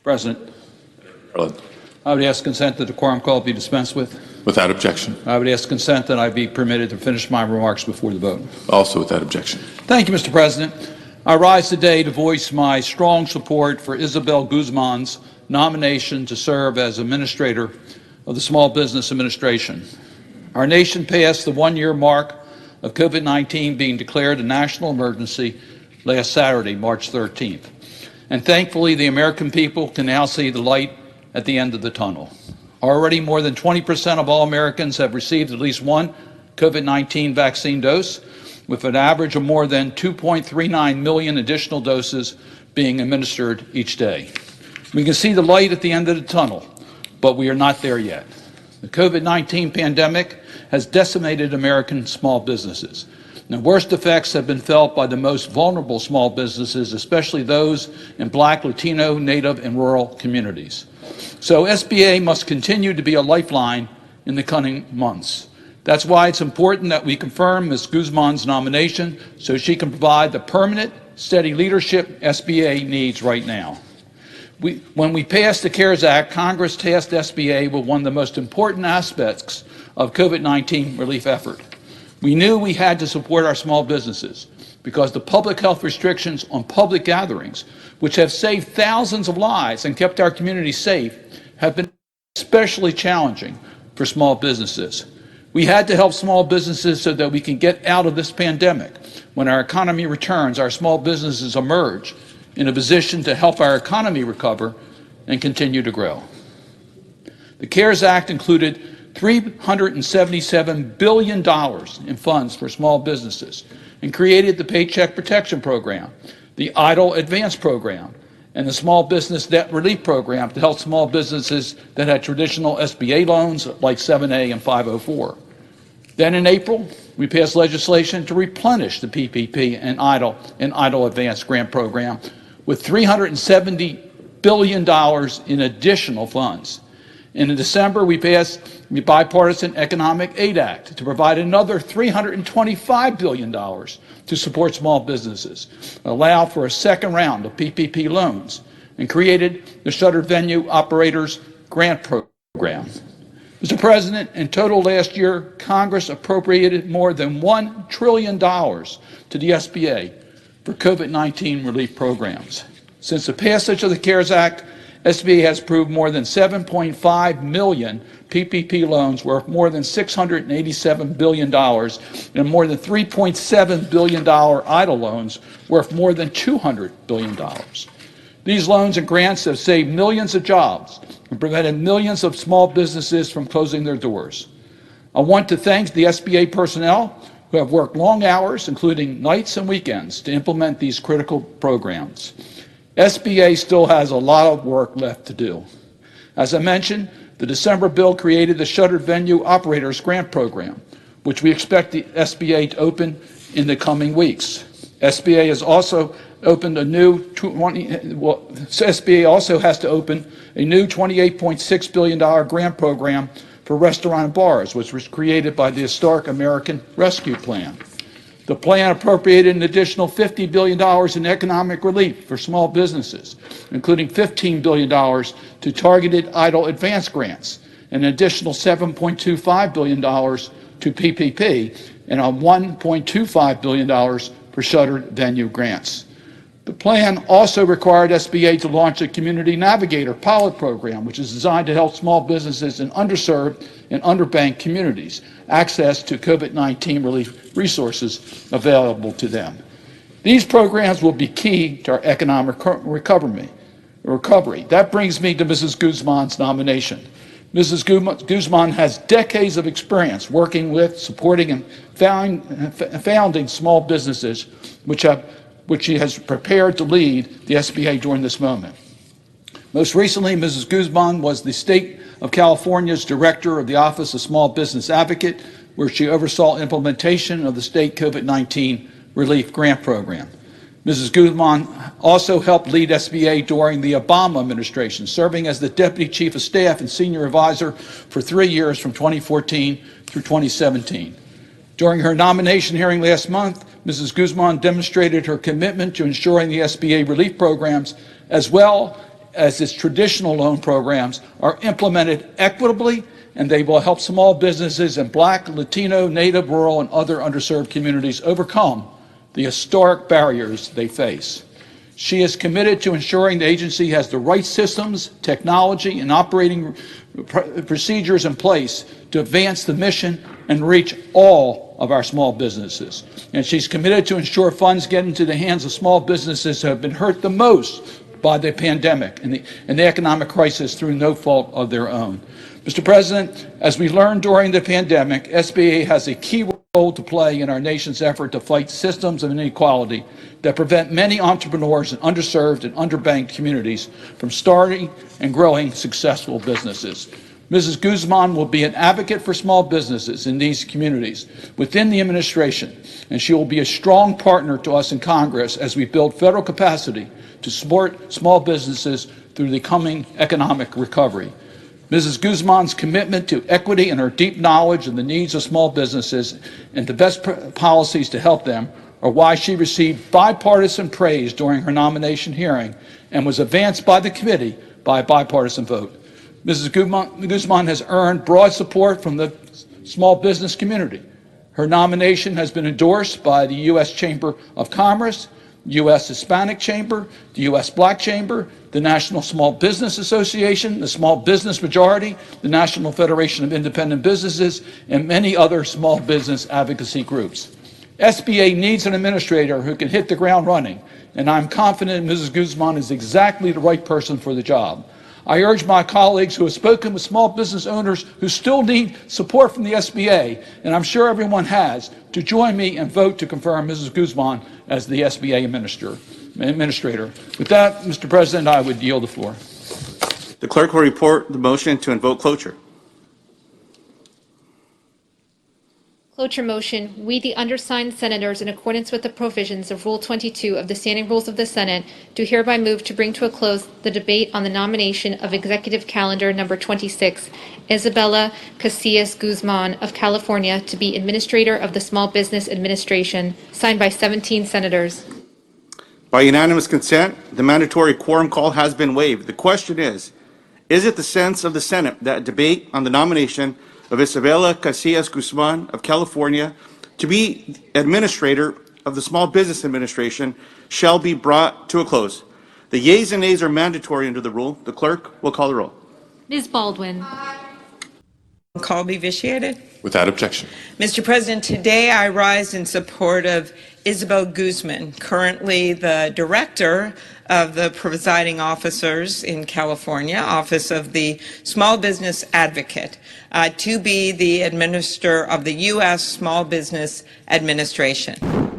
President, Cardin. I would ask consent that the quorum call be dispensed with. Without objection. I would ask consent that I be permitted to finish my remarks before the vote. Also without objection. Thank you, Mr. President. I rise today to voice my strong support for Isabella Guzman's nomination to serve as Administrator of the Small Business Administration. Our nation passed the one-year mark of COVID-19 being declared a national emergency last Saturday, March 13th. And thankfully, the American people can now see the light at the end of the tunnel. Already more than 20% of all Americans have received at least one COVID-19 vaccine dose, with an average of more than 2.39 million additional doses being administered each day. We can see the light at the end of the tunnel, but we are not there yet. The COVID-19 pandemic has decimated American small businesses. The worst effects have been felt by the most vulnerable small businesses, especially those in Black, Latino, Native, and rural communities. So SBA must continue to be a lifeline in the coming months. That's why it's important that we confirm Ms. Guzman's nomination so she can provide the permanent, steady leadership SBA needs right now. When we passed the CARES Act, Congress tasked SBA with one of the most important aspects of COVID-19 relief effort. We knew we had to support our small businesses because the public health restrictions on public gatherings, which have saved thousands of lives and kept our community safe, have been especially challenging for small businesses. We had to help small businesses so that we can get out of this pandemic. When our economy returns, our small businesses emerge in a position to help our economy recover and continue to grow. The CARES Act included $377 billion in funds for small businesses and created the Paycheck Protection Program, the EIDL Advance Program, and the Small Business Debt Relief Program to help small businesses that had traditional SBA loans like 7A and 504. Then in April, we passed legislation to replenish the PPP and EIDL Advance Grant Program with $370 billion in additional funds. And in December, we passed the Bipartisan Economic Aid Act to provide another $325 billion to support small businesses, allow for a second round of PPP loans, and created the Shuttered Venue Operators Grant Program. Mr. President, in total last year, Congress appropriated more than $1 trillion to the SBA for COVID-19 relief programs. Since the passage of the CARES Act, SBA has approved more than 7.5 million PPP loans worth more than $687 billion and more than $3.7 billion EIDL loans worth more than $200 billion. These loans and grants have saved millions of jobs and prevented millions of small businesses from closing their doors. I want to thank the SBA personnel who have worked long hours, including nights and weekends, to implement these critical programs. SBA still has a lot of work left to do. As I mentioned, the December bill created the Shuttered Venue Operators Grant Program, which we expect the SBA to open in the coming weeks. SBA has also opened a new SBA also has to open a new $28.6 billion grant program for restaurant and bars, which was created by the Historic American Rescue Plan. The plan appropriated an additional $50 billion in economic relief for small businesses, including $15 billion to targeted EIDL advance grants, an additional $7.25 billion to PPP, and $1.25 billion for shuttered venue grants. The plan also required SBA to launch a Community Navigator pilot program, which is designed to help small businesses in underserved and underbanked communities access to COVID-19 relief resources available to them. These programs will be key to our economic recovery. That brings me to Mrs. Guzman's nomination. Mrs. Guzman has decades of experience working with, supporting, and founding small businesses, which she has prepared to lead the SBA during this moment. Most recently, Mrs. Guzman was the State of California's Director of the Office of Small Business Advocate, where she oversaw implementation of the state COVID-19 relief grant program. Mrs. Guzman also helped lead SBA during the Obama administration, serving as the Deputy Chief of Staff and Senior Advisor for 3 years from 2014 through 2017. During her nomination hearing last month, Mrs. Guzman demonstrated her commitment to ensuring the SBA relief programs, as well as its traditional loan programs are implemented equitably, and they will help small businesses in Black, Latino, Native, rural, and other underserved communities overcome the historic barriers they face. She is committed to ensuring the agency has the right systems, technology, and operating procedures in place to advance the mission and reach all of our small businesses. And she's committed to ensure funds get into the hands of small businesses who have been hurt the most by the pandemic and the economic crisis through no fault of their own. Mr. President, as we learned during the pandemic, SBA has a key role to play in our nation's effort to fight systems of inequality that prevent many entrepreneurs in underserved and underbanked communities from starting and growing successful businesses. Mrs. Guzman will be an advocate for small businesses in these communities within the administration, and she will be a strong partner to us in Congress as we build federal capacity to support small businesses through the coming economic recovery. Mrs. Guzman's commitment to equity and her deep knowledge of the needs of small businesses and the best policies to help them are why she received bipartisan praise during her nomination hearing and was advanced by the committee by a bipartisan vote. Mrs. Guzman has earned broad support from the small business community. Her nomination has been endorsed by the U.S. Chamber of Commerce, U.S. Hispanic Chamber, the U.S. Black Chamber, the National Small Business Association, the Small Business Majority, the National Federation of Independent Businesses, and many other small business advocacy groups. SBA needs an administrator who can hit the ground running, and I'm confident Mrs. Guzman is exactly the right person for the job. I urge my colleagues who have spoken with small business owners who still need support from the SBA, and I'm sure everyone has, to join me and vote to confirm Mrs. Guzman as the SBA administrator. With that, Mr. President, I would yield the floor. The clerk will report the motion to invoke cloture. Cloture motion. We, the undersigned senators, in accordance with the provisions of Rule 22 of the Standing Rules of the Senate, do hereby move to bring to a close the debate on the nomination of Executive Calendar Number 26, Isabella Guzman of California, to be Administrator of the Small Business Administration, signed by 17 senators. By unanimous consent, the mandatory quorum call has been waived. The question is it the sense of the Senate that debate on the nomination of Isabella Guzman of California to be Administrator of the Small Business Administration shall be brought to a close? The yeas and nays are mandatory under the rule. The clerk will call the roll. Ms. Baldwin. Call be vitiated. Without objection. Mr. President, today I rise in support of Isabella Guzman, currently the Director of the Presiding Officers in California, Office of the Small Business Advocate, to be the Administrator of the U.S. Small Business Administration.